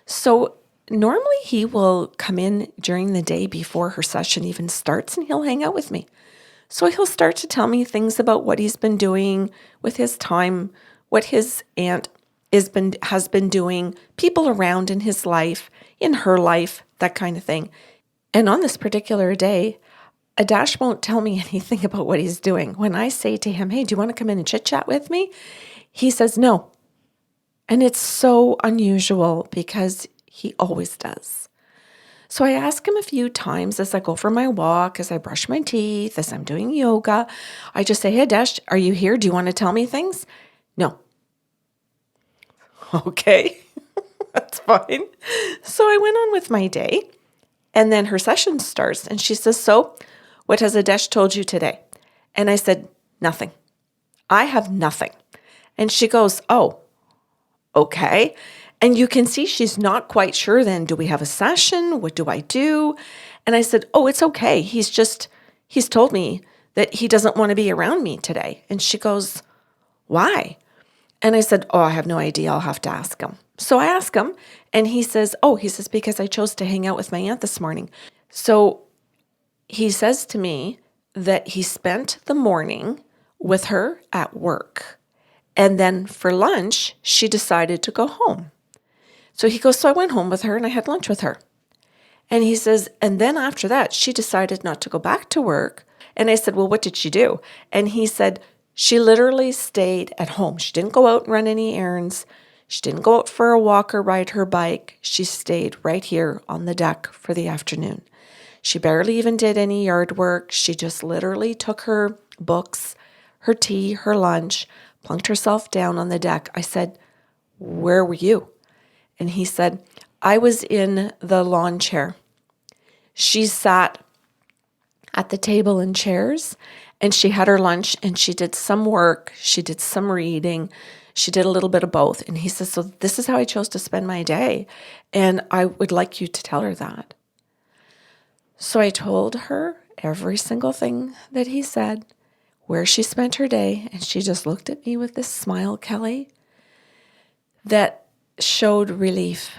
So normally he will come in during the day before her session even starts and he'll hang out with me. So he'll start to tell me things about what he's been doing with his time, what his aunt has been doing, people around in his life, in her life, that kind of thing. And on this particular day, Adesh won't tell me anything about what he's doing. When I say to him, hey, do you want to come in and chit chat with me? He says no. And it's so unusual because he always does. So I ask him a few times as I go for my walk, as I brush my teeth, as I'm doing yoga. I just say, hey, Adesh, are you here? Do you want to tell me things? No. Okay, that's fine. So I went on with my day. And then her session starts and she says, so what has Adesh told you today? And I said, nothing. I have nothing. And she goes, oh, okay. And you can see she's not quite sure then, do we have a session? What do I do? And I said, oh, it's okay. He's told me that he doesn't want to be around me today. And she goes, why? And I said, oh, I have no idea. I'll have to ask him. So I ask him and he says, because I chose to hang out with my aunt this morning. So he says to me that he spent the morning with her at work. And then for lunch, she decided to go home. So he goes, so I went home with her and I had lunch with her. And he says, and then after that, she decided not to go back to work. And I said, well, what did she do? And he said, she literally stayed at home. She didn't go out and run any errands. She didn't go out for a walk or ride her bike. She stayed right here on the deck for the afternoon. She barely even did any yard work. She just literally took her books, her tea, her lunch, plunked herself down on the deck. I said, where were you? And he said, I was in the lawn chair. She sat at the table and chairs and she had her lunch and she did some work. She did some reading. She did a little bit of both. And he says, so this is how I chose to spend my day. And I would like you to tell her that. So I told her every single thing that he said, where she spent her day. And she just looked at me with this smile, Kelly, that showed relief.